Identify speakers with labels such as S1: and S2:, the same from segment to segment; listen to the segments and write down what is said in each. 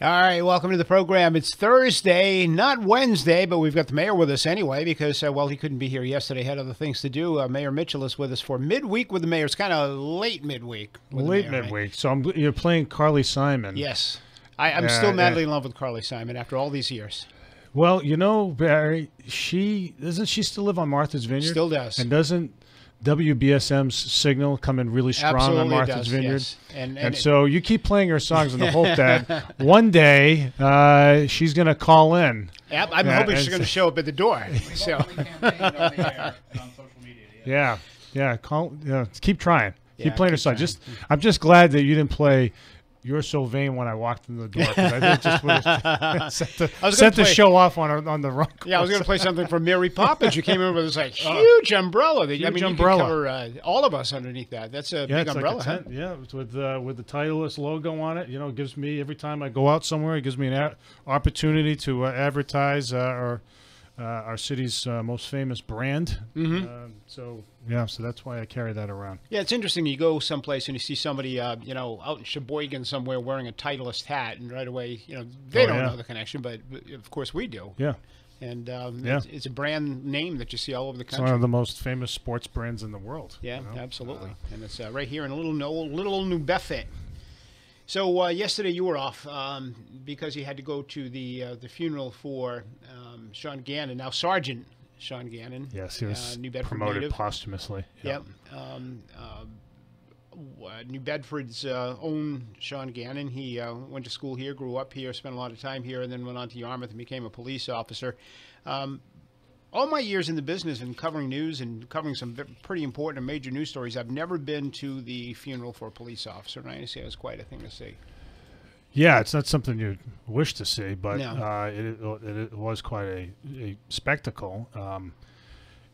S1: All right, welcome to the program. It's Thursday, not Wednesday, but we've got the mayor with us anyway because, well, he couldn't be here yesterday. Had other things to do. Mayor Mitchell is with us for Midweek with the mayor. It's kind of late midweek.
S2: Late midweek. Right? So you're playing Carly Simon.
S1: Yes. I'm still madly in love with Carly Simon after all these years.
S2: Well, you know, Barry, doesn't she still live on Martha's Vineyard?
S1: Still does.
S2: And doesn't WBSM's signal come in really strong
S1: Absolutely
S2: on Martha's
S1: does,
S2: Vineyard?
S1: yes.
S2: And so you keep playing her songs in the hope that one day she's going to call in.
S1: Yep, I'm hoping she's going to show up at the door. So.
S2: Yeah. Keep trying. Keep playing her song. I'm just glad that you didn't play "You're So Vain" when I walked in the door, because I think just would have set the show off on the wrong course.
S1: Yeah, I was going to play something from Mary Poppins. You came in with this like huge umbrella.
S2: Huge
S1: umbrella. You can cover all of us underneath that. That's a big umbrella.
S2: Like a tent. Yeah, with the Titleist logo on it. You know, it gives me, every time I go out somewhere, it gives me an opportunity to advertise our city's most famous brand.
S1: Mm-hmm.
S2: So that's why I carry that around.
S1: Yeah, it's interesting. You go someplace and you see somebody, out in Sheboygan somewhere wearing a Titleist hat, and right away, they don't know the connection, but of course we do.
S2: Yeah.
S1: And it's a brand name that you see all over the country.
S2: It's one of the most famous sports brands in the world.
S1: Yeah, absolutely. And it's right here in a little old New Bedford. So yesterday you were off because you had to go to the funeral for Sean Gannon, now Sergeant Sean Gannon.
S2: Yes, he was
S1: New Bedford
S2: promoted
S1: native.
S2: Posthumously.
S1: Yep. New Bedford's own Sean Gannon. He went to school here, grew up here, spent a lot of time here, and then went on to Yarmouth and became a police officer. All my years in the business and covering news and covering some pretty important and major news stories, I've never been to the funeral for a police officer, and I understand it was quite a thing to see.
S2: Yeah, it's not something you wish to see, but
S1: No.
S2: it was quite a spectacle.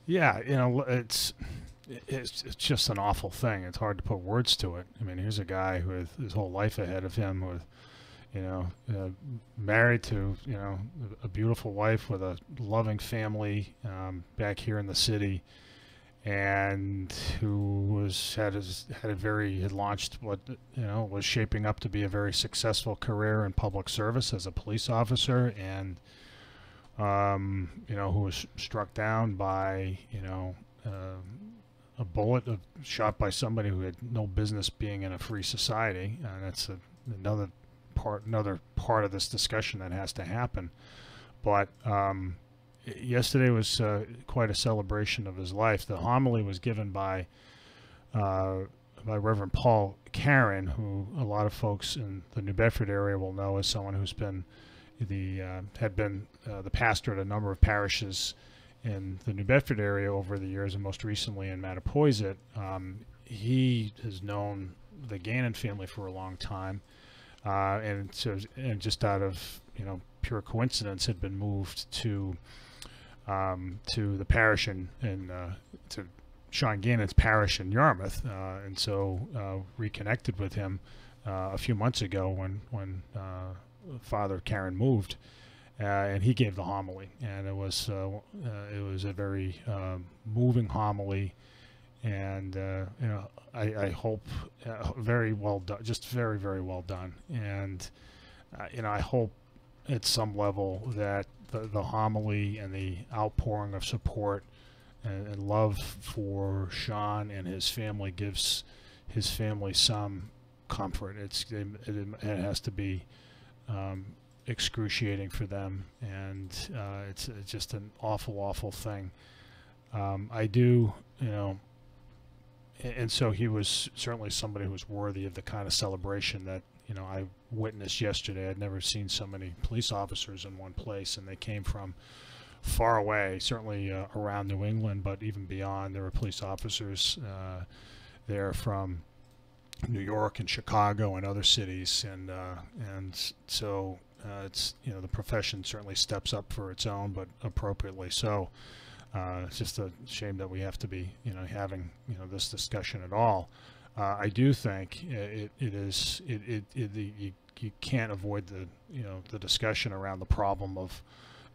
S2: It's just an awful thing. It's hard to put words to it. I mean, here's a guy with his whole life ahead of him, with married to a beautiful wife with a loving family back here in the city, and who had launched what was shaping up to be a very successful career in public service as a police officer, and who was struck down by a bullet shot by somebody who had no business being in a free society. And that's another part of this discussion that has to happen. But yesterday was quite a celebration of his life. The homily was given by Reverend Paul Caron, who a lot of folks in the New Bedford area will know as someone who's been the pastor at a number of parishes in the New Bedford area over the years, and most recently in Mattapoisett. He has known the Gannon family for a long time, and just out of pure coincidence had been moved to the parish to Sean Gannon's parish in Yarmouth, and so reconnected with him a few months ago when Father Caron moved. And he gave the homily, and it was a very moving homily, and I hope very well done, just very, very well done. And I hope at some level that the homily and the outpouring of support and love for Sean and his family gives his family some comfort. It has to be excruciating for them, and it's just an awful thing. I do, and so he was certainly somebody who was worthy of the kind of celebration that I witnessed yesterday. I'd never seen so many police officers in one place, and they came from far away, certainly around New England, but even beyond. There were police officers there from New York and Chicago and other cities, and so it's the profession certainly steps up for its own, but appropriately so. It's just a shame that we have to be having this discussion at all. I do think you can't avoid the discussion around the problem of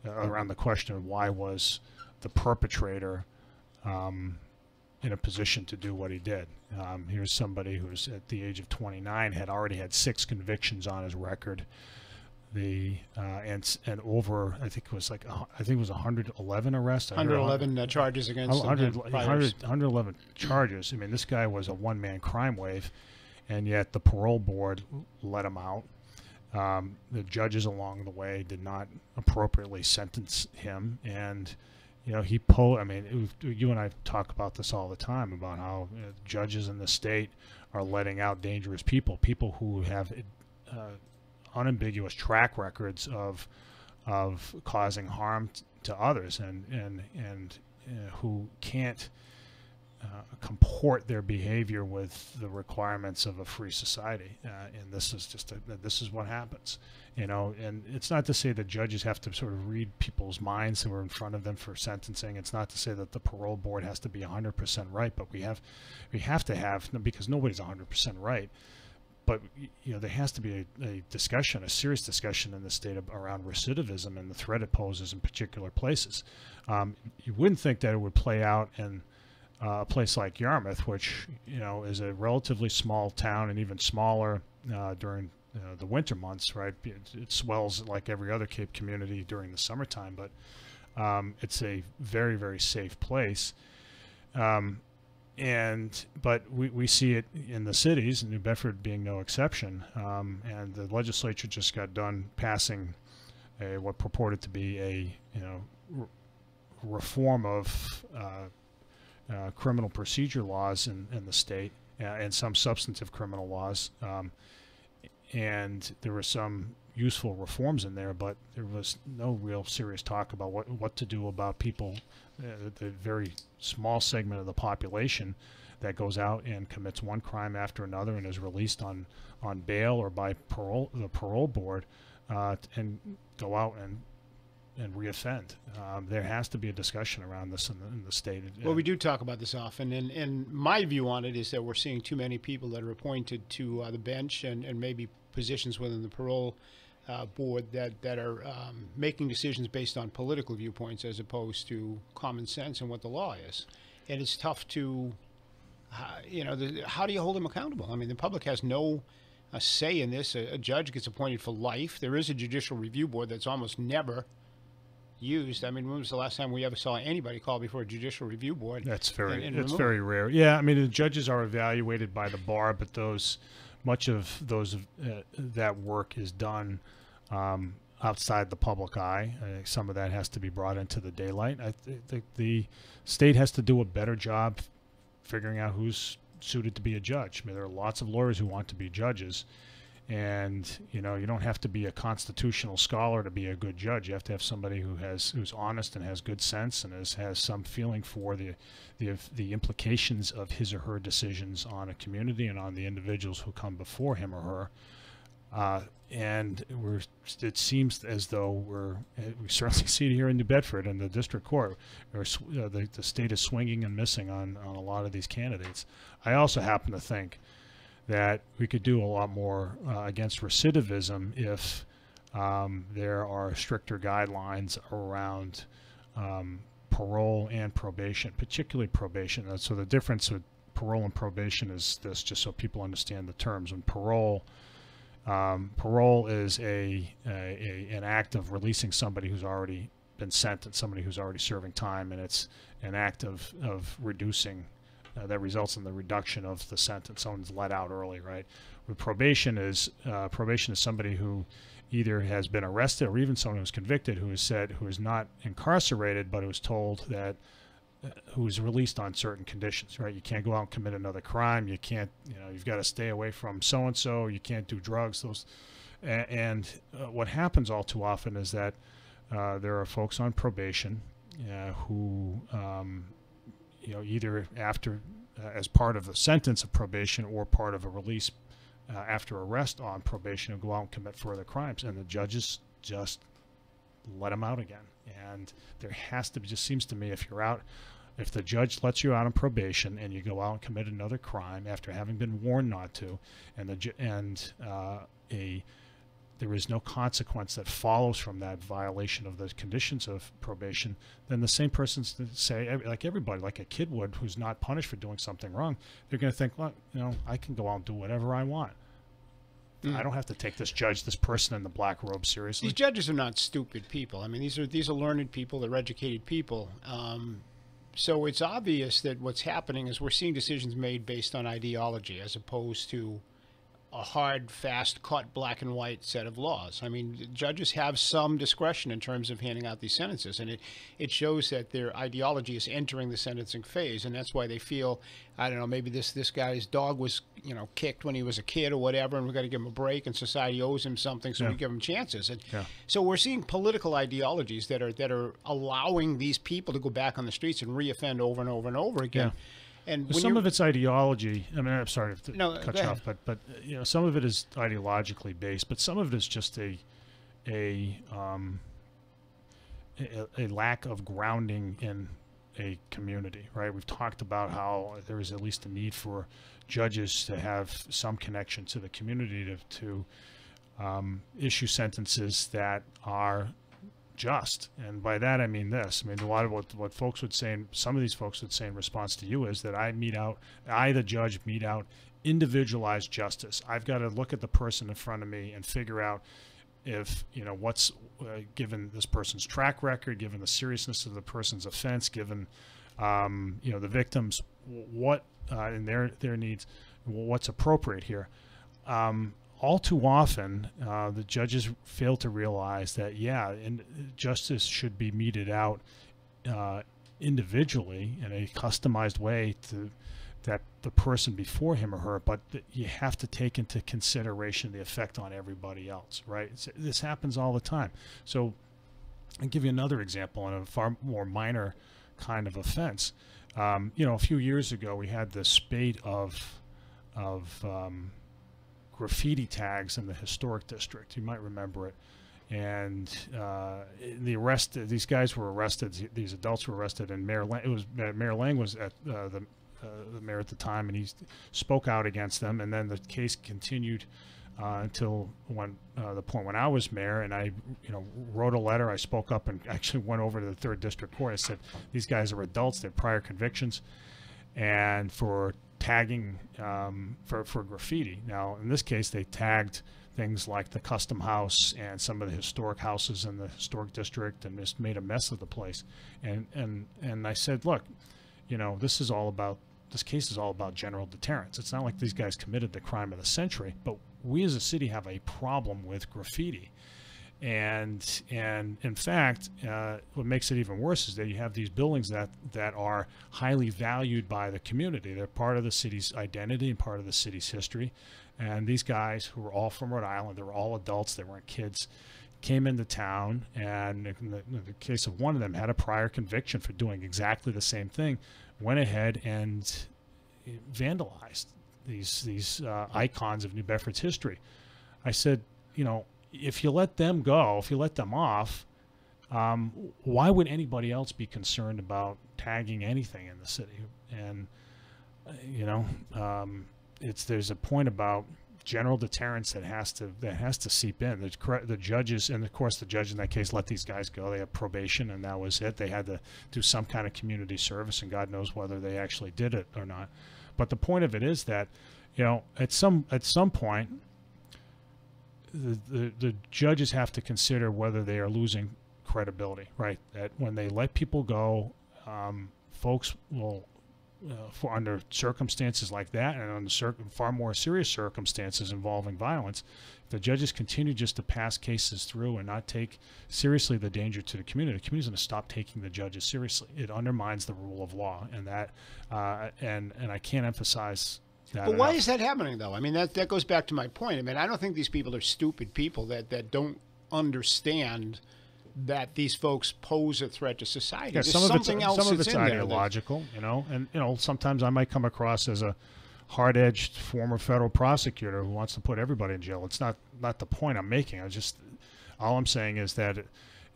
S2: around the question of why was the perpetrator in a position to do what he did. Here's somebody who's at the age of 29 had already had 6 convictions on his record. And over, I think it was 111 arrests.
S1: 111 charges against
S2: 111 charges. I mean, this guy was a one-man crime wave, and yet the parole board let him out. The judges along the way did not appropriately sentence him, and I mean, you and I talk about this all the time about how judges in the state are letting out dangerous people who have unambiguous track records of causing harm to others, and who can't comport their behavior with the requirements of a free society, and this is what happens, and it's not to say that judges have to sort of read people's minds who are in front of them for sentencing. It's not to say that the parole board has to be 100% right, but we have to have, because nobody's 100% right, but there has to be a discussion, a serious discussion in the state around recidivism and the threat it poses in particular places. You wouldn't think that it would play out in a place like Yarmouth, which is a relatively small town, and even smaller during the winter months, right? It swells like every other Cape community during the summertime, but it's a very, very safe place. But we see it in the cities, New Bedford being no exception. And the legislature just got done passing what purported to be a reform of criminal procedure laws in the state, and some substantive criminal laws. And there were some useful reforms in there, but there was no real serious talk about what to do about people, the very small segment of the population that goes out and commits one crime after another and is released on bail or by the parole board, and go out and reoffend. There has to be a discussion around this in the state.
S1: Well, we do talk about this often, and my view on it is that we're seeing too many people that are appointed to the bench and maybe positions within the parole board that are making decisions based on political viewpoints as opposed to common sense and what the law is. And it's tough to, how do you hold them accountable? I mean, the public has no say in this. A judge gets appointed for life. There is a judicial review board that's almost never used. I mean, when was the last time we ever saw anybody call before a judicial review board?
S2: That's very rare. Yeah, I mean, the judges are evaluated by the bar, but much of that work is done outside the public eye. Some of that has to be brought into the daylight. I think the state has to do a better job figuring out who's suited to be a judge. I mean, there are lots of lawyers who want to be judges, and you don't have to be a constitutional scholar to be a good judge. You have to have somebody who's honest and has good sense and has some feeling for the implications of his or her decisions on a community and on the individuals who come before him or her. And it seems as though we certainly see it here in New Bedford in the district court, the state is swinging and missing on a lot of these candidates. I also happen to think that we could do a lot more against recidivism if there are stricter guidelines around parole and probation, particularly probation. So the difference with parole and probation is this, just so people understand the terms. When parole is an act of releasing somebody who's already been sentenced, somebody who's already serving time, and it's an act of reducing that results in the reduction of the sentence. Someone's let out early, right? With probation is somebody who either has been arrested or even someone who's convicted who is not incarcerated but who's told that who is released on certain conditions, right? You can't go out and commit another crime. You can't, you've got to stay away from so and so. You can't do drugs. What happens all too often is that there are folks on probation who either after as part of a sentence of probation or part of a release after arrest on probation, who go out and commit further crimes, and the judges just let them out again. And there has to be, just seems to me, if the judge lets you out on probation and you go out and commit another crime after having been warned not to, there is no consequence that follows from that violation of the conditions of probation, then the same person's to say, like everybody, like a kid would who's not punished for doing something wrong, they're going to think, well, I can go out and do whatever I want. I don't have to take this judge, this person in the black robe seriously.
S1: These judges are not stupid people. I mean, these are learned people. They're educated people. So it's obvious that what's happening is we're seeing decisions made based on ideology as opposed to a hard, fast, cut, black and white set of laws. I mean, judges have some discretion in terms of handing out these sentences, and it shows that their ideology is entering the sentencing phase, and that's why they feel, I don't know, maybe this guy's dog was, kicked when he was a kid or whatever, and we've got to give him a break, and society owes him something, so we give him chances. And so we're seeing political ideologies that are allowing these people to go back on the streets and reoffend over and over and over again. And
S2: some of it's ideology. I mean, I'm sorry to cut you off, but some of it is ideologically based, but some of it is just a lack of grounding in a community, right? We've talked about how there is at least a need for judges to have some connection to the community to issue sentences that are just. And by that I mean this. I mean, a lot of what folks would say, and some of these folks would say in response to you, is that I, the judge, mete out individualized justice. I've got to look at the person in front of me and figure out if, what's given this person's track record, given the seriousness of the person's offense, given the victims, what in their needs, what's appropriate here. All too often, the judges fail to realize that, justice should be meted out individually in a customized way to that the person before him or her, but you have to take into consideration the effect on everybody else, right? This happens all the time. So I'll give you another example on a far more minor kind of offense. A few years ago, we had this spate of graffiti tags in the historic district. You might remember it. And these guys were arrested. These adults were arrested, and Mayor Lang was at the mayor at the time, and he spoke out against them. And then the case continued until the point when I was mayor, and I wrote a letter. I spoke up and actually went over to the 3rd District Court. I said, these guys are adults. They have prior convictions, and for tagging for graffiti. Now, in this case, they tagged things like the Custom House and some of the historic houses in the historic district, and just made a mess of the place. And I said, look, this case is all about general deterrence. It's not like these guys committed the crime of the century, but we as a city have a problem with graffiti. And in fact, what makes it even worse is that you have these buildings that are highly valued by the community. They're part of the city's identity and part of the city's history. And these guys, who were all from Rhode Island, they were all adults, they weren't kids, came into town, and in the case of one of them, had a prior conviction for doing exactly the same thing, went ahead and vandalized these icons of New Bedford's history. I said, if you let them go, if you let them off, why would anybody else be concerned about tagging anything in the city? And there's a point about general deterrence that has to seep in. The judges, and of course the judge in that case let these guys go. They had probation, and that was it. They had to do some kind of community service, and God knows whether they actually did it or not. But the point of it is that, at some point, the judges have to consider whether they are losing credibility, right? That when they let people go, folks will, under circumstances like that, and under far more serious circumstances involving violence, if the judges continue just to pass cases through and not take seriously the danger to the community's going to stop taking the judges seriously. It undermines the rule of law, and that, and I can't emphasize that.
S1: But why is that happening, though? I mean, that goes back to my point. I mean, I don't think these people are stupid people that don't understand that these folks pose a threat to society.
S2: Yeah,
S1: There's
S2: some
S1: something else
S2: of
S1: that's
S2: it's
S1: in there
S2: ideological, and sometimes I might come across as a hard-edged former federal prosecutor who wants to put everybody in jail. It's not the point I'm making. All I'm saying is that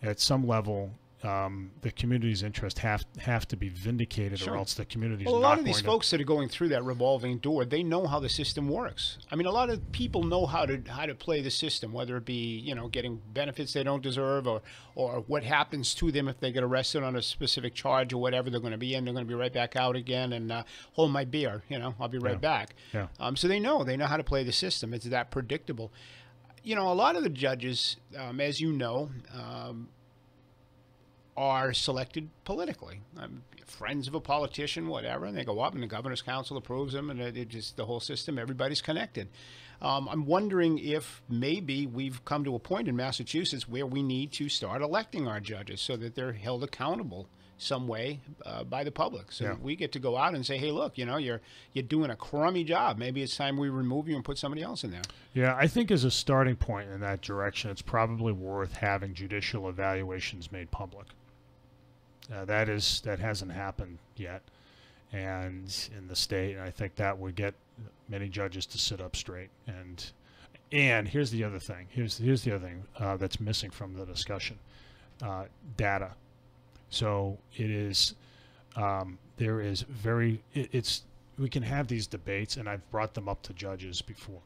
S2: at some level, the community's interests have to be vindicated,
S1: Sure.
S2: or else the community's
S1: Well, a
S2: not
S1: lot of these
S2: going
S1: folks that are going through that revolving door, they know how the system works. I mean, a lot of people know how to play the system, whether it be getting benefits they don't deserve, or what happens to them if they get arrested on a specific charge or whatever. They're going to be in, they're going to be right back out again, and hold my beer. I'll be right back.
S2: Yeah.
S1: So they know how to play the system. It's that predictable. A lot of the judges, as you know, are selected politically. Friends of a politician, whatever, and they go up and the governor's council approves them, and it just, the whole system, everybody's connected. I'm wondering if maybe we've come to a point in Massachusetts where we need to start electing our judges so that they're held accountable some way by the public. So that we get to go out and say, hey, look, you're doing a crummy job. Maybe it's time we remove you and put somebody else in there.
S2: Yeah, I think as a starting point in that direction, it's probably worth having judicial evaluations made public. That hasn't happened yet, and in the state, and I think that would get many judges to sit up straight. And here's the other thing. Here's the other thing that's missing from the discussion: data. So it is. There is we can have these debates, and I've brought them up to judges before.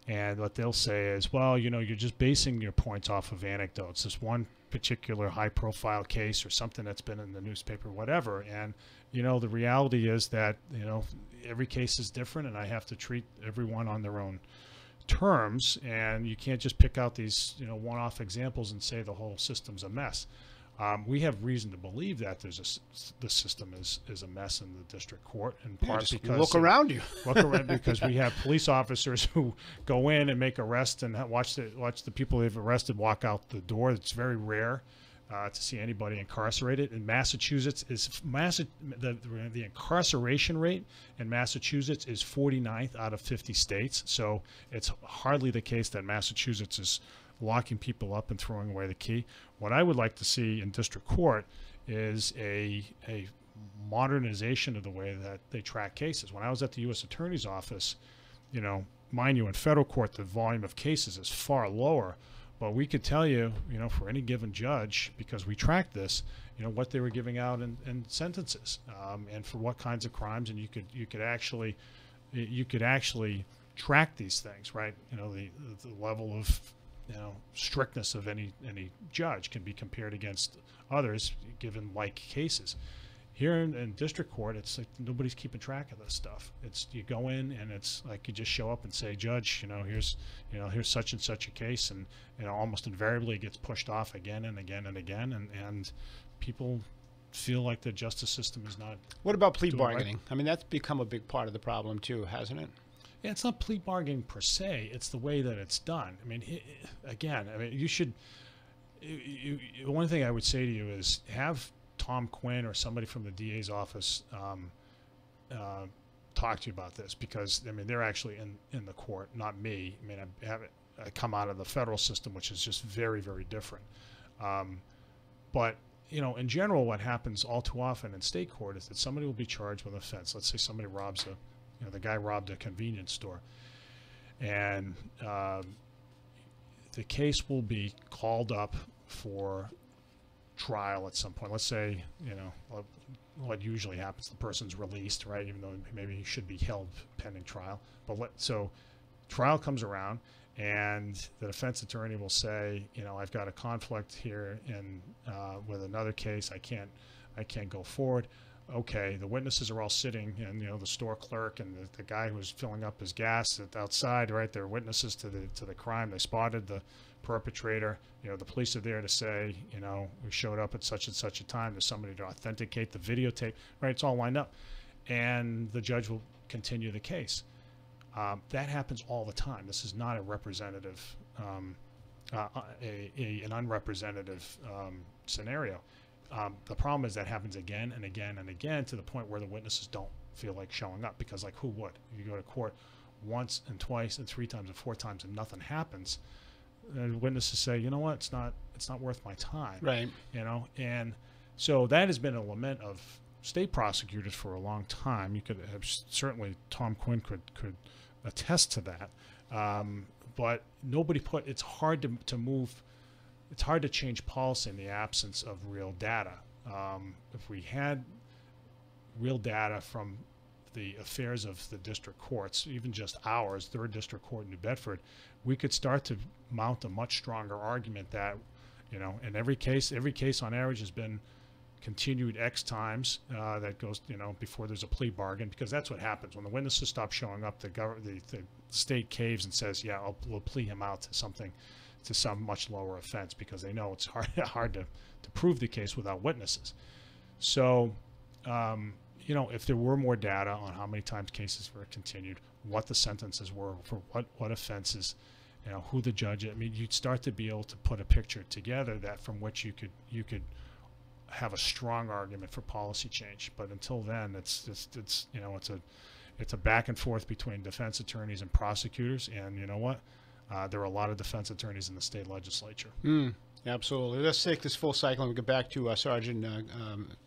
S2: And what they'll say is, well, you're just basing your points off of anecdotes. This one particular high-profile case or something that's been in the newspaper, whatever. And, the reality is that, every case is different, and I have to treat everyone on their own terms. And you can't just pick out these, one-off examples and say the whole system's a mess. We have reason to believe that the system is a mess in the district court, in part because
S1: look around you.
S2: Look around because we have police officers who go in and make arrests and watch the people they've arrested walk out the door. It's very rare to see anybody incarcerated. In Massachusetts, the incarceration rate in Massachusetts is 49th out of 50 states. So it's hardly the case that Massachusetts is locking people up and throwing away the key. What I would like to see in district court is a modernization of the way that they track cases. When I was at the U.S. Attorney's Office, mind you, in federal court, the volume of cases is far lower, but we could tell you, for any given judge, because we tracked this, what they were giving out in sentences, and for what kinds of crimes, and you could actually track these things, right? The level of strictness of any judge can be compared against others given like cases. Here in district court, it's like nobody's keeping track of this stuff. It's you go in and it's like you just show up and say, Judge, here's such and such a case, and almost invariably it gets pushed off again and again and again, and people feel like the justice system is not. What
S1: about plea bargaining? Right. I mean, that's become a big part of the problem too, hasn't it?
S2: Yeah, it's not plea bargaining per se. It's the way that it's done. I mean, you should. One thing I would say to you is have Tom Quinn or somebody from the DA's office talk to you about this, because they're actually in the court, not me. I come out of the federal system, which is just very, very different. But in general, what happens all too often in state court is that somebody will be charged with an offense. Let's say somebody robs the guy robbed a convenience store, and the case will be called up for trial at some point. Let's say, what usually happens, the person's released, right? Even though maybe he should be held pending trial. So trial comes around, and the defense attorney will say, I've got a conflict here with another case. I can't go forward. Okay, the witnesses are all sitting, and the store clerk and the guy who's filling up his gas outside, right? They're witnesses to the crime. They spotted the perpetrator. The police are there to say, we showed up at such and such a time. There's somebody to authenticate the videotape, right? It's all lined up, and the judge will continue the case. That happens all the time. This is not a representative, an unrepresentative scenario. The problem is that happens again and again and again, to the point where the witnesses don't feel like showing up, because who would? If you go to court once and twice and 3 times and 4 times and nothing happens, the witnesses say, what, it's not worth my time,
S1: right?
S2: And so that has been a lament of state prosecutors for a long time. You could have, certainly Tom Quinn could attest to that, but nobody it's hard to move it's hard to change policy in the absence of real data. If we had real data from the affairs of the district courts, even just ours, 3rd District Court in New Bedford, we could start to mount a much stronger argument that, in every case on average has been continued X times, that goes, before there's a plea bargain, because that's what happens. When the witnesses stop showing up, the state caves and says, yeah, we'll plea him out to some much lower offense, because they know it's hard to prove the case without witnesses. So, if there were more data on how many times cases were continued, what the sentences were for what offenses, who the judge, you'd start to be able to put a picture together that from which you could have a strong argument for policy change. But until then, it's a back and forth between defense attorneys and prosecutors, and you know what? There are a lot of defense attorneys in the state legislature.
S1: Absolutely. Let's take this full cycle and get back to Sergeant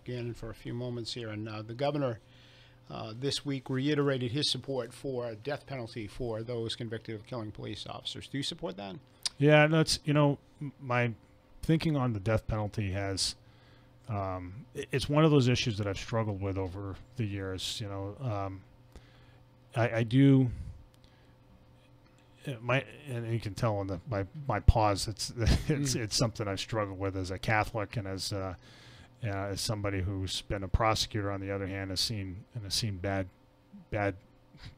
S1: Gannon for a few moments here. And the governor this week reiterated his support for a death penalty for those convicted of killing police officers. Do you support that?
S2: Yeah, that's my thinking on the death penalty has. It's one of those issues that I've struggled with over the years. I do. And you can tell on my pause. It's something I've struggled with as a Catholic, and as somebody who's been a prosecutor. On the other hand, has seen bad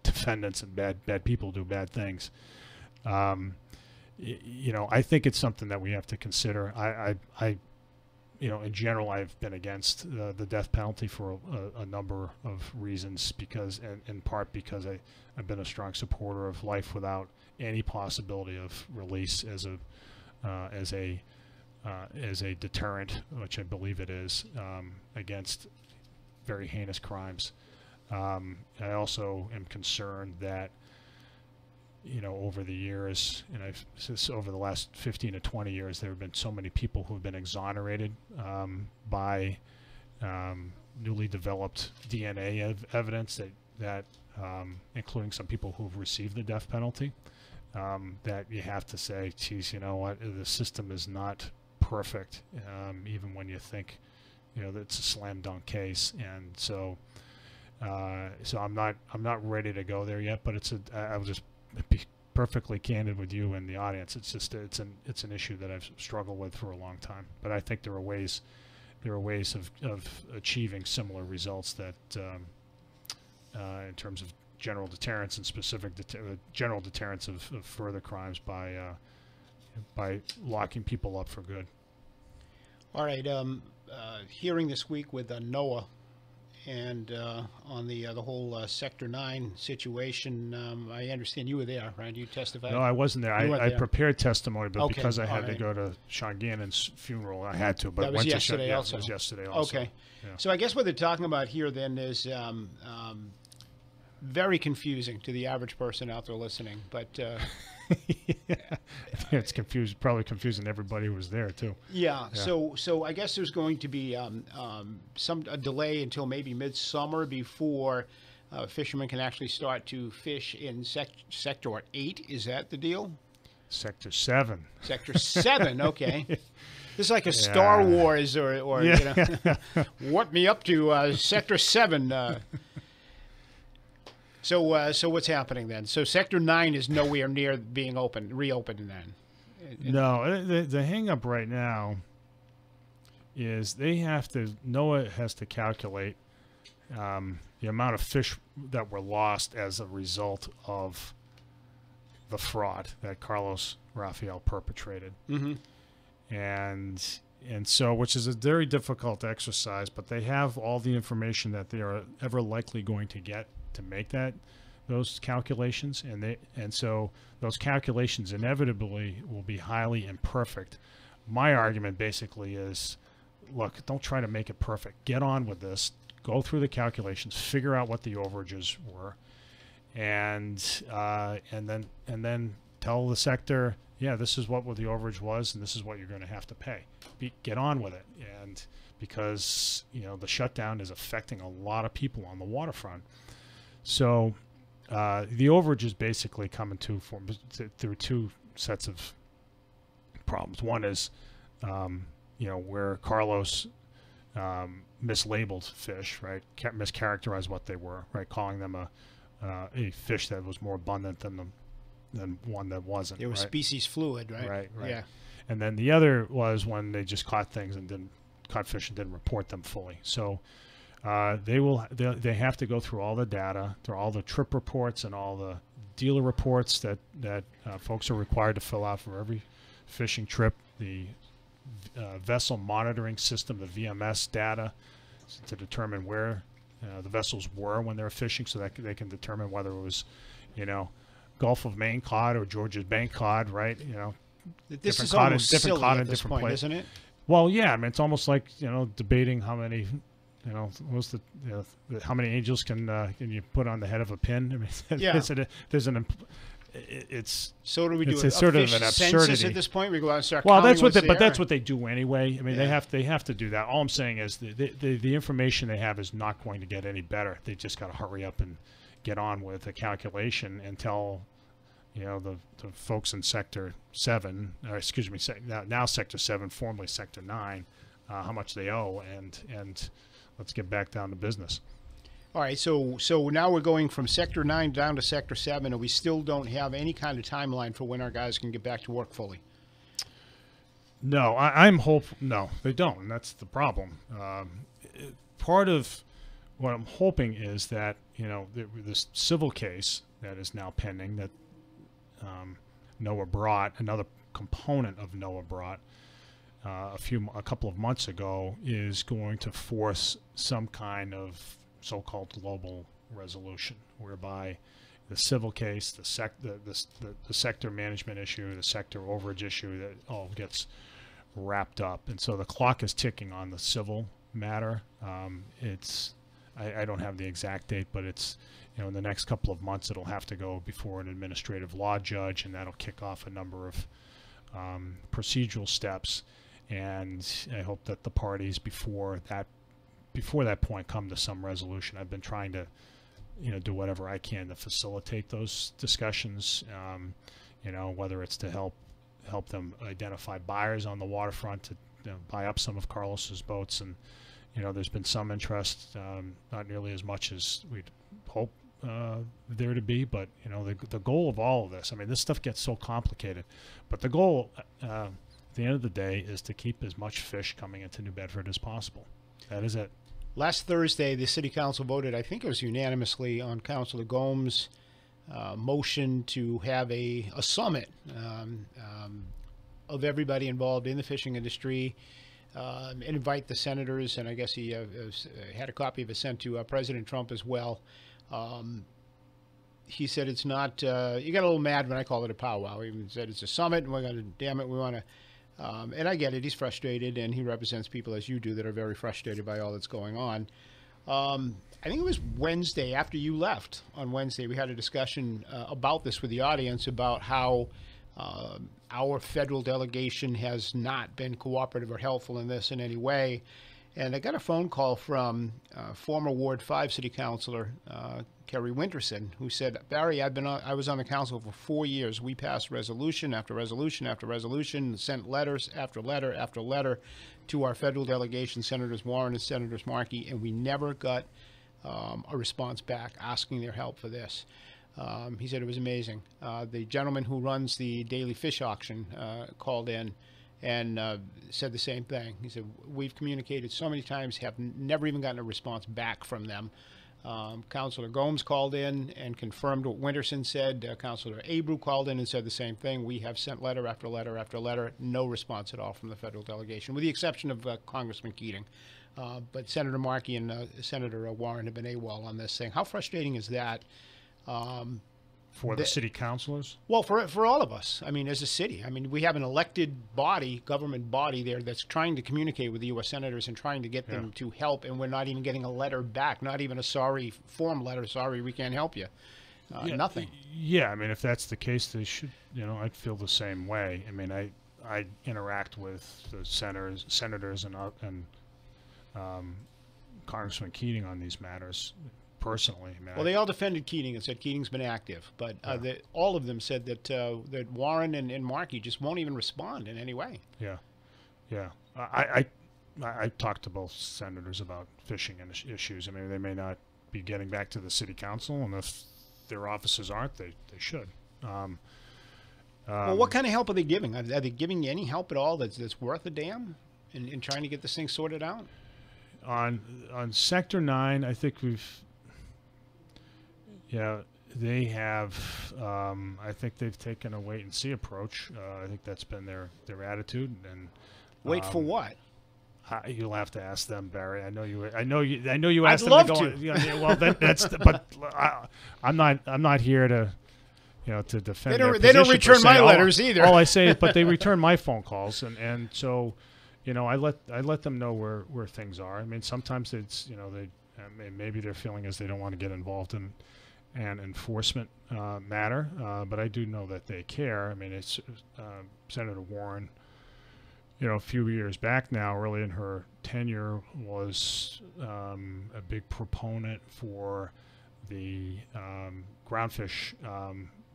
S2: defendants and bad people do bad things. I think it's something that we have to consider. In general, I've been against the death penalty for a number of reasons, because, and in part because I've been a strong supporter of life without any possibility of release as a deterrent, which I believe it is, against very heinous crimes. I also am concerned that, over the years, and over the last 15 to 20 years, there have been so many people who have been exonerated by newly developed DNA evidence that including some people who've received the death penalty, that you have to say, geez, you know what, the system is not perfect, even when you think, that it's a slam dunk case. And so I'm not ready to go there yet, but I'll just be perfectly candid with you and the audience. It's an issue that I've struggled with for a long time. But I think there are ways of achieving similar results that, in terms of general deterrence and specific general deterrence of further crimes by locking people up for good.
S1: All right. Hearing this week with NOAA and on the whole Sector 9 situation, I understand you were there, right? You testified?
S2: No, I wasn't there. I prepared testimony, but
S1: okay,
S2: because I had to go to Sean Gannon's funeral, I had to. But
S1: that was yesterday also.
S2: It was yesterday also.
S1: Okay.
S2: Yeah.
S1: So I guess what they're talking about here then is very confusing to the average person out there listening. But
S2: yeah. It's probably confusing everybody who was there too.
S1: Yeah. So I guess there's going to be a delay until maybe midsummer before fishermen can actually start to fish in Sector 8. Is that the deal?
S2: Sector 7.
S1: Sector 7. Okay. This is like a Star Wars or warp me up to Sector 7. So what's happening then? So Sector 9 is nowhere near being reopened then?
S2: No, the hang-up right now is NOAA has to calculate the amount of fish that were lost as a result of the fraud that Carlos Rafael perpetrated. Mm-hmm. And so, which is a very difficult exercise, but they have all the information that they are ever likely going to get to make those calculations, and so those calculations inevitably will be highly imperfect. My argument basically is, look, don't try to make it perfect. Get on with this. Go through the calculations, figure out what the overages were, and then tell the sector, yeah, this is what the overage was, and this is what you're going to have to pay. Get on with it, and because the shutdown is affecting a lot of people on the waterfront. So the overage is basically coming through two sets of problems. One is, you know, where Carlos mislabeled fish, right? Mischaracterized what they were, right? Calling them a fish that was more abundant than one that wasn't.
S1: It was
S2: right?
S1: species fluid, right?
S2: Right.
S1: Yeah.
S2: And then the other was when they just caught things and caught fish and didn't report them fully. So they have to go through all the data, through all the trip reports and all the dealer reports that folks are required to fill out for every fishing trip. The vessel monitoring system, the VMS data, to determine where the vessels were when they were fishing, so that they can determine whether it was, you know, Gulf of Maine cod or Georgia's Bank cod, right? You know,
S1: this is almost silly at this point, isn't it?
S2: Well, yeah. I mean, it's almost like, you know, debating how many, you know, what's how many angels can you put on the head of a pin? I mean,
S1: yeah.
S2: It's
S1: so do we do
S2: it's
S1: a
S2: sort of
S1: fish
S2: an absurdity
S1: census at this point? We go out and start.
S2: Well, that's
S1: what
S2: but that's what they do anyway. I mean,
S1: yeah.
S2: they have to do that. All I'm saying is the information they have is not going to get any better. They just got to hurry up and get on with the calculation and tell, you know, the folks in Sector 7, or excuse me, now Sector 7, formerly Sector 9, how much they owe, and let's get back down to business.
S1: All right, so now we're going from Sector 9 down to Sector 7, and we still don't have any kind of timeline for when our guys can get back to work fully.
S2: No, I'm hopeful. No, they don't, and that's the problem. Part of what I'm hoping is that, you know, this civil case that is now pending that NOAA brought, another component of NOAA brought a couple of months ago, is going to force some kind of so-called global resolution, whereby the civil case, the sector management issue, the sector overage issue, that all gets wrapped up. And so the clock is ticking on the civil matter. I don't have the exact date, but it's, you know, in the next couple of months it'll have to go before an administrative law judge, and that'll kick off a number of procedural steps. And I hope that the parties before that point come to some resolution. I've been trying to, you know, do whatever I can to facilitate those discussions. You know, whether it's to help them identify buyers on the waterfront to, you know, buy up some of Carlos's boats, and, you know, there's been some interest, not nearly as much as we'd hope there to be, but, you know, the goal of all of this, I mean, this stuff gets so complicated, but the goal at the end of the day is to keep as much fish coming into New Bedford as possible. That is it.
S1: Last Thursday, the City Council voted, I think it was unanimously, on Councilor Gomes' motion to have a summit of everybody involved in the fishing industry, and invite the senators, and I guess he had a copy of it sent to President Trump as well. He said it's not, he got a little mad when I called it a powwow. He said it's a summit, and we're going to, damn it, we want to, and I get it, he's frustrated, and he represents people, as you do, that are very frustrated by all that's going on. I think it was Wednesday, after you left on Wednesday, we had a discussion about this with the audience, about how our federal delegation has not been cooperative or helpful in this in any way. And I got a phone call from former Ward 5 City Councilor Kerry Winterson, who said, Barry, I was on the council for 4 years. We passed resolution after resolution after resolution, sent letters after letter after letter to our federal delegation, Senators Warren and Senators Markey, and we never got a response back asking their help for this. He said it was amazing. The gentleman who runs the daily fish auction called in and said the same thing. He said, we've communicated so many times, have never even gotten a response back from them. Councilor Gomes called in and confirmed what Winterson said. Councilor Abreu called in and said the same thing. We have sent letter after letter after letter, no response at all from the federal delegation, with the exception of Congressman Keating. But Senator Markey and Senator Warren have been AWOL on this thing. How frustrating is that?
S2: For the city councilors?
S1: Well, for all of us. I mean, as a city. I mean, we have an elected body, government body there that's trying to communicate with the U.S. senators and trying to get them to help, and we're not even getting a letter back, not even a sorry form letter, sorry, we can't help you. Nothing.
S2: Yeah, I mean, if that's the case, they should, you know, I'd feel the same way. I mean, I interact with the senators and Congressman Keating on these matters personally. I mean,
S1: Well, they all defended Keating and said Keating's been active, but all of them said that that Warren and Markey just won't even respond in any way.
S2: Yeah, yeah. I talked to both senators about fishing and issues. I mean, they may not be getting back to the city council, and if their offices aren't, they should.
S1: Well, what kind of help are they giving? Are they giving you any help at all that's worth a damn in trying to get this thing sorted out?
S2: On Sector 9, I think they have. I think they've taken a wait and see approach. I think that's been their attitude. And
S1: wait for what?
S2: You'll have to ask them, Barry. I know you asked them.
S1: I'd love
S2: to go.
S1: to.
S2: Yeah, well, that's. But I'm not here to. To defend.
S1: They don't return my letters either.
S2: All I say is, but they return my phone calls, and so, I let them know where things are. I mean, sometimes it's maybe their feeling is they don't want to get involved in an enforcement matter, but I do know that they care. I mean, it's Senator Warren. A few years back now, early in her tenure, was a big proponent for the groundfish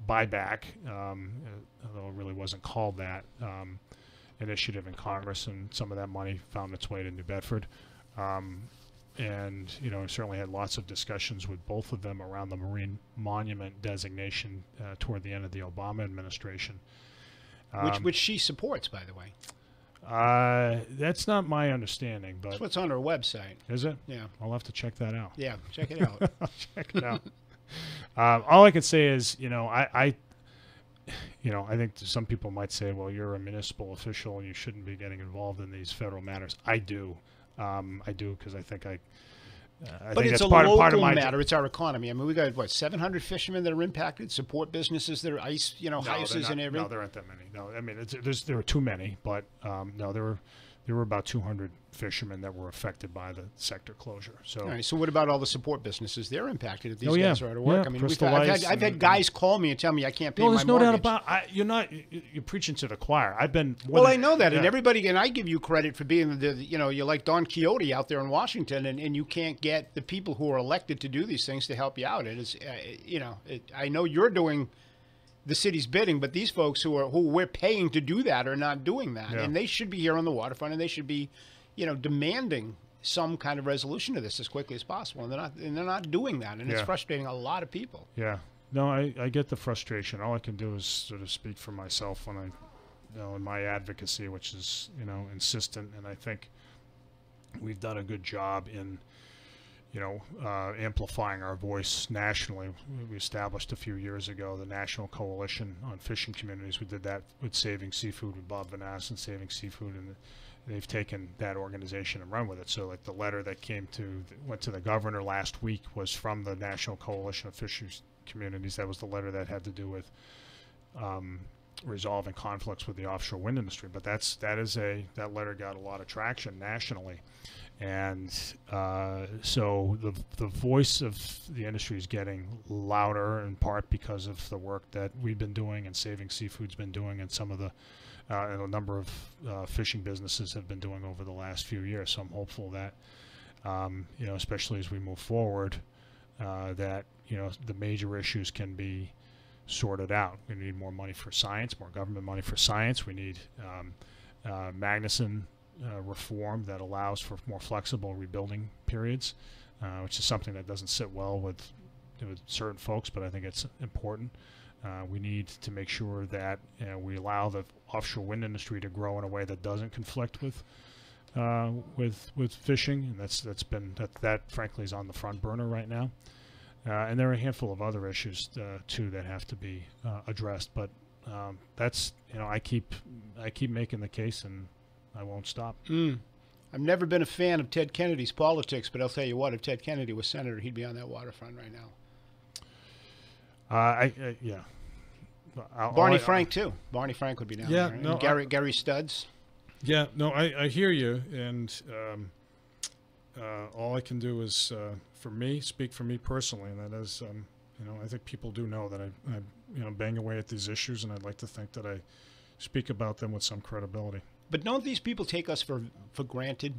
S2: buyback, although it really wasn't called that, initiative in Congress, and some of that money found its way to New Bedford. And, certainly had lots of discussions with both of them around the marine monument designation toward the end of the Obama administration.
S1: Which she supports, by the way.
S2: That's not my understanding, but
S1: that's what's on her website.
S2: Is it?
S1: Yeah.
S2: I'll have to check that out.
S1: Yeah, check it out.
S2: I'll check it out. All I can say is, I think some people might say, well, you're a municipal official and you shouldn't be getting involved in these federal matters. I do because I think
S1: but
S2: think
S1: it's
S2: that's
S1: a
S2: part
S1: local
S2: of my
S1: matter. It's our economy. I mean, we got 700 fishermen that are impacted. Support businesses that are ice, houses and everything.
S2: No, there aren't that many. No, I mean, there are too many, but no, there were about 200 fishermen that were affected by the sector closure. So,
S1: all right, so what about all the support businesses? They're impacted if these
S2: yeah.
S1: guys are out of work.
S2: Yeah,
S1: I mean,
S2: I've
S1: had guys call me and tell me I can't pay my mortgage.
S2: There's no doubt about. You're preaching to the choir. I've been.
S1: I know that, and everybody, and I give you credit for being you're like Don Quixote out there in Washington, and you can't get the people who are elected to do these things to help you out. It is, I know you're doing the city's bidding, but these folks who we're paying to do that are not doing that, and they should be here on the waterfront, and they should be, demanding some kind of resolution to this as quickly as possible, and they're not doing that, and it's frustrating a lot of people.
S2: Yeah, no, I get the frustration. All I can do is sort of speak for myself when in my advocacy, which is insistent, and I think we've done a good job in amplifying our voice nationally. We established a few years ago the National Coalition on Fishing Communities. We did that with Saving Seafood with Bob Vanass and Saving Seafood, and they've taken that organization and run with it. So, like, the letter that went to the governor last week was from the National Coalition of Fishing Communities. That was the letter that had to do with resolving conflicts with the offshore wind industry. But that letter got a lot of traction nationally. And so the voice of the industry is getting louder, in part because of the work that we've been doing and Saving Seafood's been doing, and some of the and a number of fishing businesses have been doing over the last few years. So I'm hopeful that especially as we move forward, that the major issues can be sorted out. We need more money for science, more government money for science. We need Magnuson reform that allows for more flexible rebuilding periods, which is something that doesn't sit well with certain folks, but I think it's important. We need to make sure that we allow the offshore wind industry to grow in a way that doesn't conflict with fishing, and that frankly is on the front burner right now. And there are a handful of other issues too that have to be addressed. But that's I keep making the case, and I won't stop.
S1: I've never been a fan of Ted Kennedy's politics, but I'll tell you what: if Ted Kennedy was senator, he'd be on that waterfront right now.
S2: Yeah.
S1: Barney Frank too. Barney Frank would be down there.
S2: No,
S1: Gary Studs.
S2: Yeah, no, I hear you, and all I can do is speak for me personally, and that is, I think people do know that I bang away at these issues, and I'd like to think that I speak about them with some credibility.
S1: But don't these people take us for granted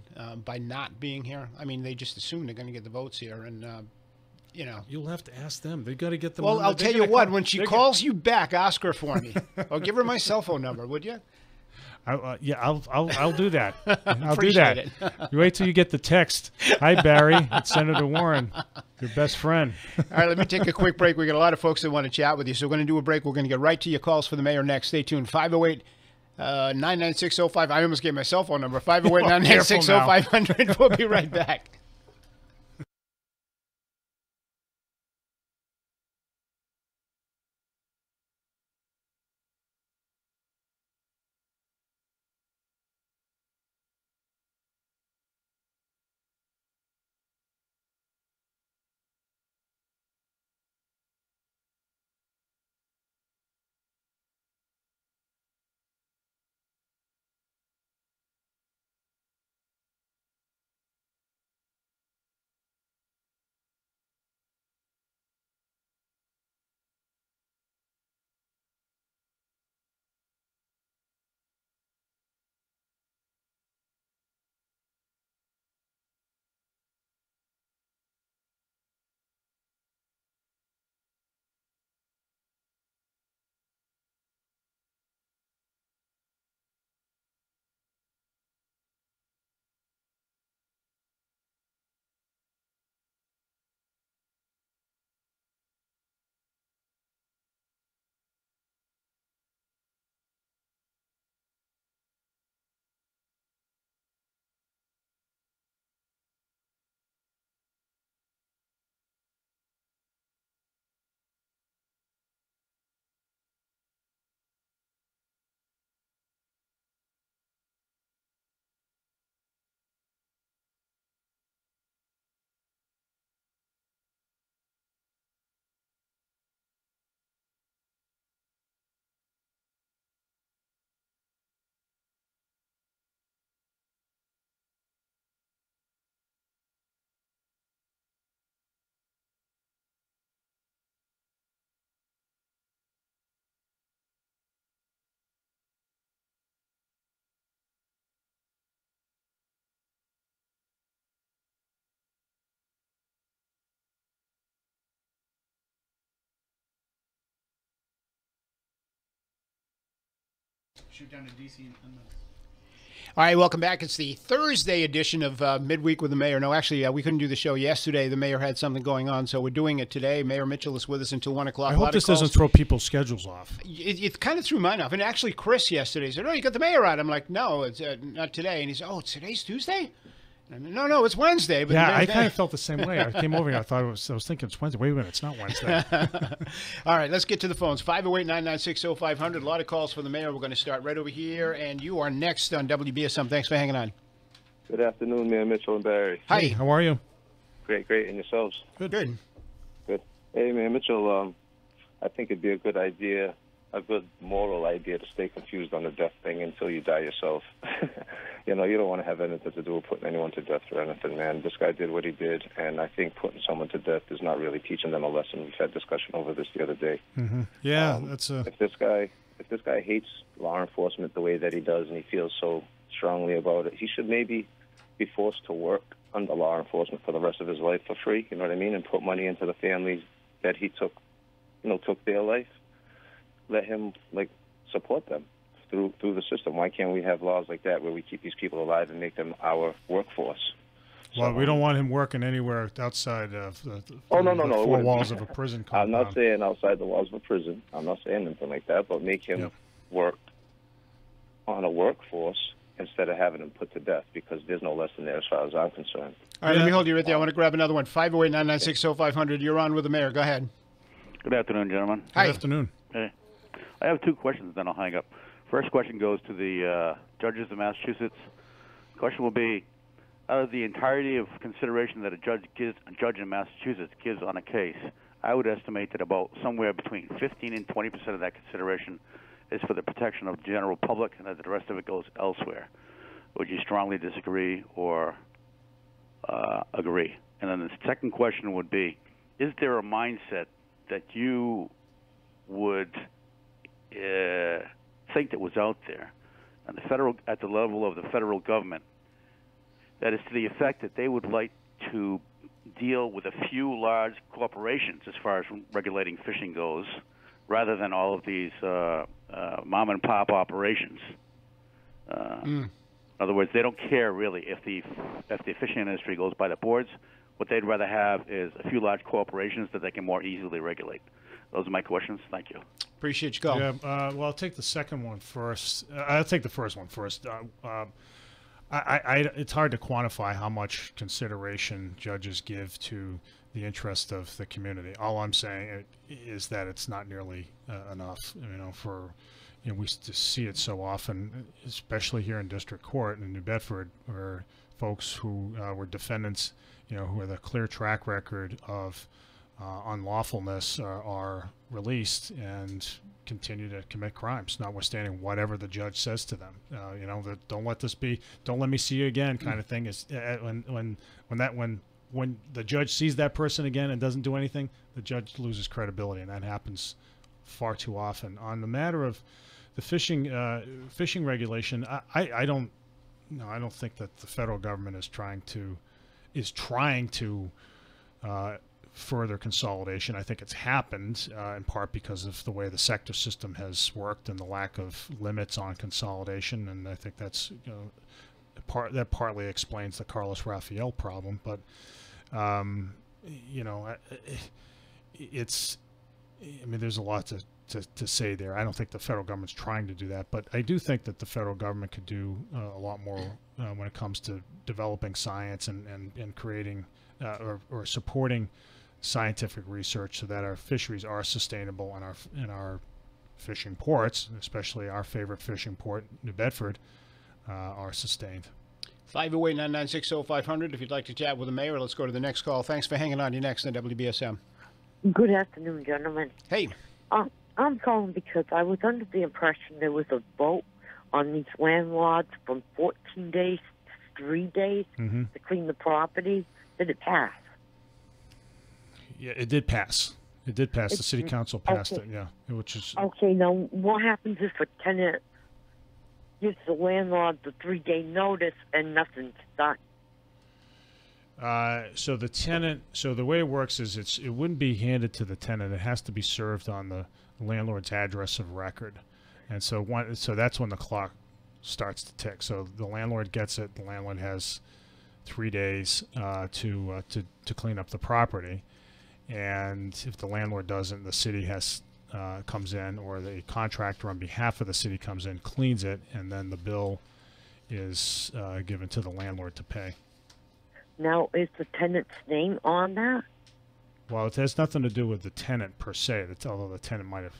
S1: by not being here? I mean, they just assume they're going to get the votes here, and
S2: You'll have to ask them. They got to get them.
S1: Well, I'll tell you what. When she calls you back, ask her for me. Or give her my cell phone number, would you?
S2: Yeah, I'll do that. I'll
S1: Appreciate
S2: do that. You wait till you get the text. Hi, Barry. It's Senator Warren, your best friend.
S1: All right, let me take a quick break. We got a lot of folks that want to chat with you, so we're going to do a break. We're going to get right to your calls for the mayor next. Stay tuned. 508-996-05. I almost gave my cell phone number. 508-996-0500. We'll be right back. Shoot down to DC in 10 minutes. All right, welcome back. It's the Thursday edition of Midweek with the Mayor. No, actually, we couldn't do the show yesterday. The Mayor had something going on, so we're doing it today. Mayor Mitchell is with us until 1 o'clock.
S2: I hope this doesn't throw people's schedules off.
S1: It kind of threw mine off. And actually, Chris yesterday said, "Oh, you got the Mayor on." I'm like, "No, it's not today." And he said, "Oh, today's Tuesday?" And I mean, no, it's Wednesday. But
S2: yeah, I kind of felt the same way. I came over here. I was thinking it's Wednesday. Wait a minute, it's not Wednesday.
S1: All right, let's get to the phones. 508-996-0500. A lot of calls for the Mayor. We're going to start right over here, and you are next on WBSM. Thanks for hanging on.
S3: Good afternoon, Mayor Mitchell and Barry.
S1: Hi.
S2: Hey, how are you?
S3: Great, and yourselves?
S1: Good.
S3: Good. Hey, Mayor Mitchell, I think it'd be a good idea, a good moral idea to stay confused on the death thing until you die yourself. You don't want to have anything to do with putting anyone to death or anything, man. This guy did what he did, and I think putting someone to death is not really teaching them a lesson. We've had discussion over this the other day.
S2: Mm-hmm. Yeah,
S3: If this guy hates law enforcement the way that he does, and he feels so strongly about it, he should maybe be forced to work under law enforcement for the rest of his life for free. You know what I mean? And put money into the families that he took their life. Let him support them through the system. Why can't we have laws like that where we keep these people alive and make them our workforce?
S2: Well, we don't want him working anywhere outside of the
S3: four
S2: walls of a prison compound.
S3: I'm not saying outside the walls of a prison. I'm not saying anything like that, but make him work on a workforce instead of having him put to death, because there's no lesson there as far as I'm concerned.
S1: All right, let me hold you right there. I want to grab another one. 508-996-0500. You're on with the Mayor. Go ahead.
S4: Good afternoon, gentlemen.
S1: Hi.
S2: Good afternoon.
S4: Hey. I have two questions, then I'll hang up. First question goes to the judges of Massachusetts. The question will be, out of the entirety of consideration that a judge in Massachusetts gives on a case, I would estimate that about somewhere between 15 and 20% of that consideration is for the protection of the general public, and that the rest of it goes elsewhere. Would you strongly disagree or agree? And then the second question would be, is there a mindset that you would think that was out there at the level of the federal government, that is to the effect that they would like to deal with a few large corporations as far as regulating fishing goes, rather than all of these mom and pop operations. In other words, they don't care really if the fishing industry goes by the boards. What they'd rather have is a few large corporations that they can more easily regulate. Those are my questions. Thank you.
S1: Appreciate you. Go.
S2: Yeah, well, I'll take the second one first. I'll take the first one first. It's hard to quantify how much consideration judges give to the interest of the community. All I'm saying is that it's not nearly enough. We just see it so often, especially here in district court in New Bedford, where folks who were defendants, who have a clear track record of unlawfulness are released and continue to commit crimes, notwithstanding whatever the judge says to them. That don't let me see you again kind of thing is when the judge sees that person again and doesn't do anything, the judge loses credibility, and that happens far too often. On the matter of the fishing regulation, I don't think that the federal government is trying to further consolidation. I think it's happened in part because of the way the sector system has worked and the lack of limits on consolidation, and I think that's that partly explains the Carlos Rafael problem. But there's a lot to say there. I don't think the federal government's trying to do that, but I do think that the federal government could do a lot more when it comes to developing science and creating or supporting scientific research so that our fisheries are sustainable and our fishing ports, especially our favorite fishing port, New Bedford, are sustained.
S1: 508-996-0500 if you'd like to chat with the mayor. Let's go to the next call. Thanks for hanging on. You're next on WBSM.
S5: Good afternoon, gentlemen.
S1: Hey.
S5: I'm calling because I was under the impression there was a vote on these landlords from 14 days to 3 days to clean the property. Did it pass?
S2: Yeah, it did pass. It did pass. The city council passed it, yeah. Which is
S5: okay. Now, what happens if a tenant gives the landlord the 3-day notice and nothing's done?
S2: So the way it works is it wouldn't be handed to the tenant. It has to be served on the landlord's address of record, and so that's when the clock starts to tick. So the landlord gets it. The landlord has 3 days to clean up the property, and if the landlord doesn't, the city comes in, or the contractor on behalf of the city comes in, cleans it, and then the bill is given to the landlord to pay.
S5: Now, is the tenant's name on that?
S2: Well, it has nothing to do with the tenant per se. Although the tenant might have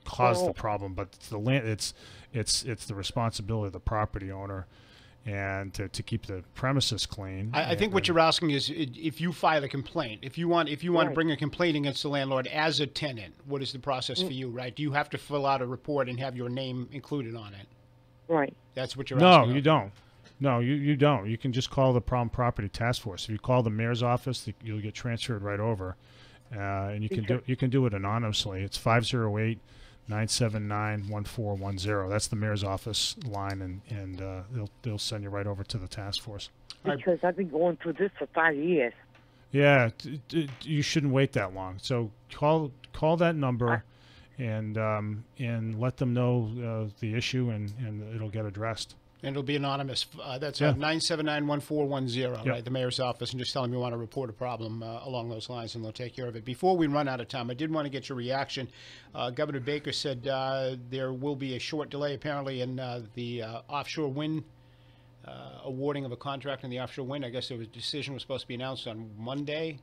S2: caused the problem, but it's the responsibility of the property owner, and to keep the premises clean.
S1: I think what you're asking is if you file a complaint, if you want to bring a complaint against the landlord as a tenant, what is the process for you? Right? Do you have to fill out a report and have your name included on it?
S5: Right.
S1: That's what you're asking.
S2: No, you don't. No, you don't. You can just call the Problem Property Task Force. If you call the mayor's office, you'll get transferred right over, and you can do it anonymously. It's 508-979-1410. That's the mayor's office line, and they'll send you right over to the task force.
S5: Because I've been going through this for 5 years.
S2: Yeah, you shouldn't wait that long. So call that number, and let them know the issue, and it'll get addressed.
S1: And it'll be anonymous. That's 979-1410, right? The mayor's office, and just tell them you want to report a problem along those lines, and they'll take care of it. Before we run out of time, I did want to get your reaction. Governor Baker said there will be a short delay, apparently, in the offshore wind awarding of a contract in the offshore wind. I guess a decision was supposed to be announced on Monday,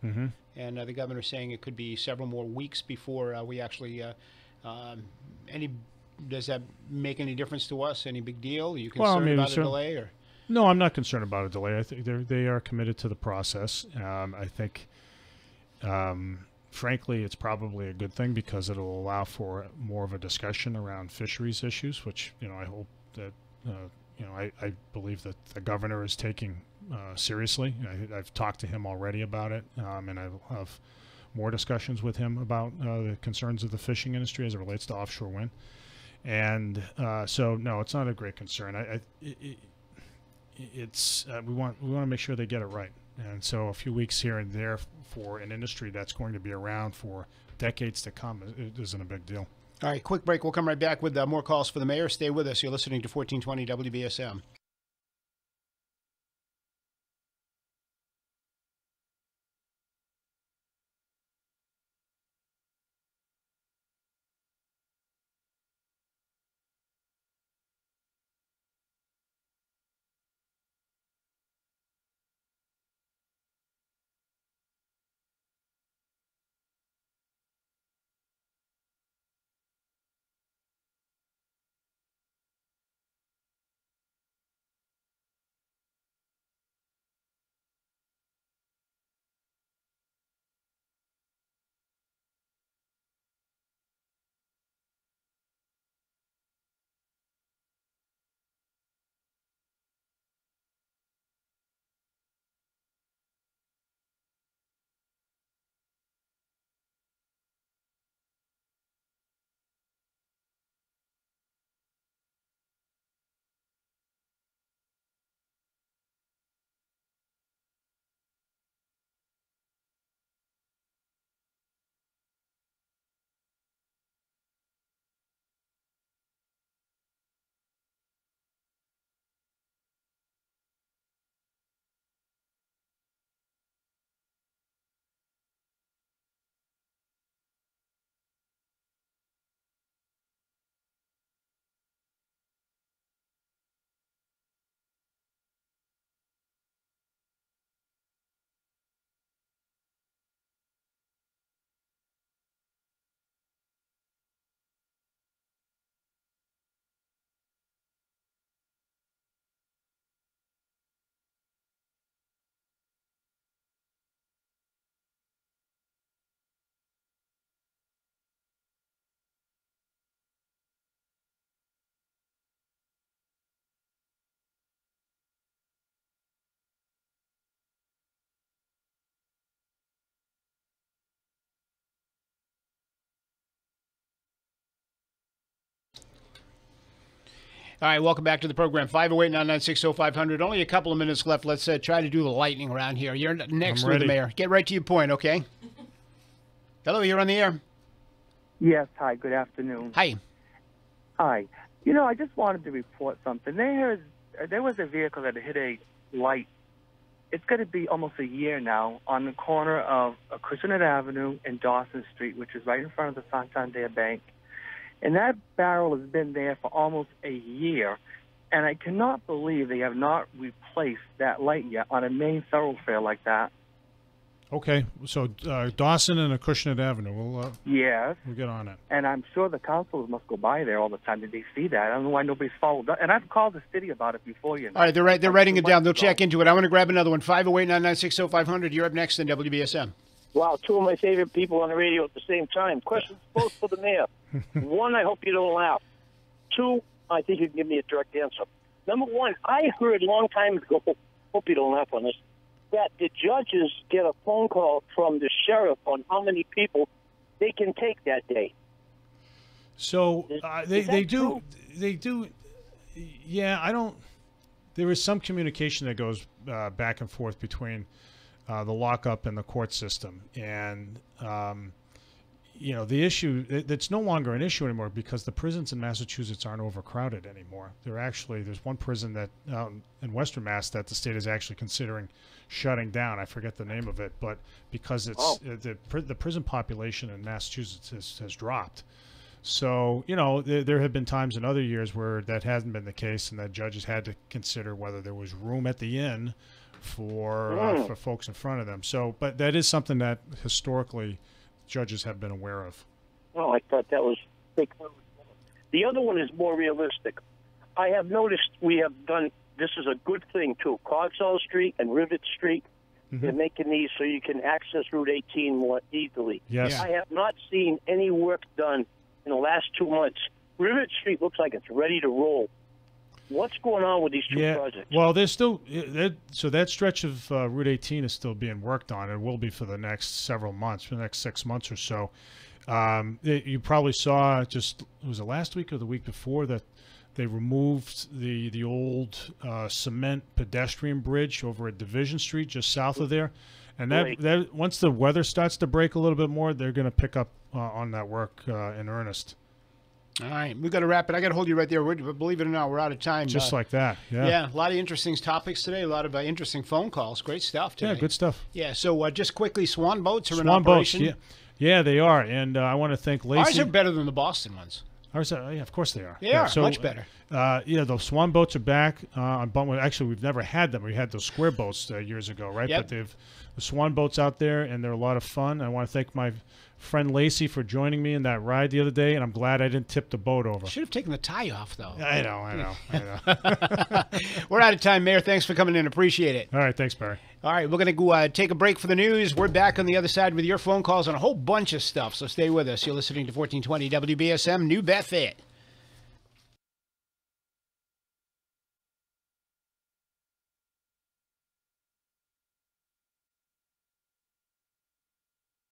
S1: and the governor's saying it could be several more weeks before we actually Does that make any difference to us? Any big deal? Are you concerned about a delay? Or?
S2: No, I'm not concerned about a delay. I think they are committed to the process. I think, frankly, it's probably a good thing because it will allow for more of a discussion around fisheries issues, which I hope that I believe that the governor is taking seriously. I've talked to him already about it, and I will have more discussions with him about the concerns of the fishing industry as it relates to offshore wind. And so, no, it's not a great concern. We want to make sure they get it right. And so a few weeks here and there for an industry that's going to be around for decades to come it isn't a big deal.
S1: All right, quick break. We'll come right back with more calls for the mayor. Stay with us. You're listening to 1420 WBSM. All right, welcome back to the program. 508-996-0500. Only a couple of minutes left. Let's try to do the lightning round here. You're next with the mayor. Get right to your point, okay? Hello, you're on the air.
S6: Yes, hi, good afternoon.
S1: Hi.
S6: Hi. You know, I just wanted to report something. There was a vehicle that hit a light. It's going to be almost a year now on the corner of Acushnet Avenue and Dawson Street, which is right in front of the Santander Bank. And that barrel has been there for almost a year. And I cannot believe they have not replaced that light yet on a main thoroughfare like that.
S2: Okay, so Dawson and Acushnet Avenue.
S6: Yes.
S2: We'll get on it.
S6: And I'm sure the councilors must go by there all the time. Did they see that? I don't know why nobody's followed up. And I've called the city about it before, you know.
S1: All right, they're writing it down. They'll check into it. I want to grab another one. 508-996-0500. You're up next in WBSM.
S7: Wow, two of my favorite people on the radio at the same time. Questions both for the mayor. One, I hope you don't laugh. Two, I think you can give me a direct answer. Number one, I heard a long time ago, hope you don't laugh on this, that the judges get a phone call from the sheriff on how many people they can take that day.
S2: So they do.
S7: True?
S2: They do. Yeah, I don't. There is some communication that goes back and forth between the lockup and the court system, and you know, the issue, it's no longer an issue anymore because the prisons in Massachusetts aren't overcrowded anymore. There's one prison that in Western Mass that the state is actually considering shutting down. I forget the name of it, but because it's the prison population in Massachusetts has dropped. So, you know, there have been times in other years where that hasn't been the case, and that judges had to consider whether there was room at the inn for folks in front of them. So, but that is something that historically judges have been aware of.
S7: Well, I thought that was big. The other one is more realistic. I have noticed we have done, this is a good thing too, Cogswell Street and Rivet Street. They're making these so you can access Route 18 more easily.
S2: Yes.
S7: I have not seen any work done in the last 2 months. Rivet Street looks like it's ready to roll. What's going on with these two projects?
S2: Well, there's still so that stretch of Route 18 is still being worked on. It will be for the next several months, for the next 6 months or so. You probably saw was it last week or the week before that they removed the old cement pedestrian bridge over at Division Street just south of there. And that once the weather starts to break a little bit more, they're going to pick up on that work in earnest.
S1: All right, we've got to wrap it. I got to hold you right there. Believe it or not, we're out of time.
S2: Just like that. Yeah.
S1: Yeah, a lot of interesting topics today. A lot of interesting phone calls. Great stuff today.
S2: Yeah, good stuff.
S1: Yeah. So just quickly, Swan boats are in
S2: Swan boats.
S1: operation.
S2: Yeah, they are. And I want to thank Lacey.
S1: Ours are better than the Boston ones.
S2: Ours are, yeah, of course they are.
S1: They are
S2: so,
S1: much better.
S2: The Swan boats are back on Button. Actually, we've never had them. We had those square boats years ago, right?
S1: Yep.
S2: But the Swan boats out there, and they're a lot of fun. I want to thank my friend Lacey for joining me in that ride the other day, and I'm glad I didn't tip the boat over.
S1: Should have taken the tie off, though.
S2: I know.
S1: We're out of time, Mayor. Thanks for coming in. Appreciate it.
S2: All right, thanks, Barry.
S1: All right, we're going to go take a break for the news. We're back on the other side with your phone calls on a whole bunch of stuff, so stay with us. You're listening to 1420 WBSM, New Bedford.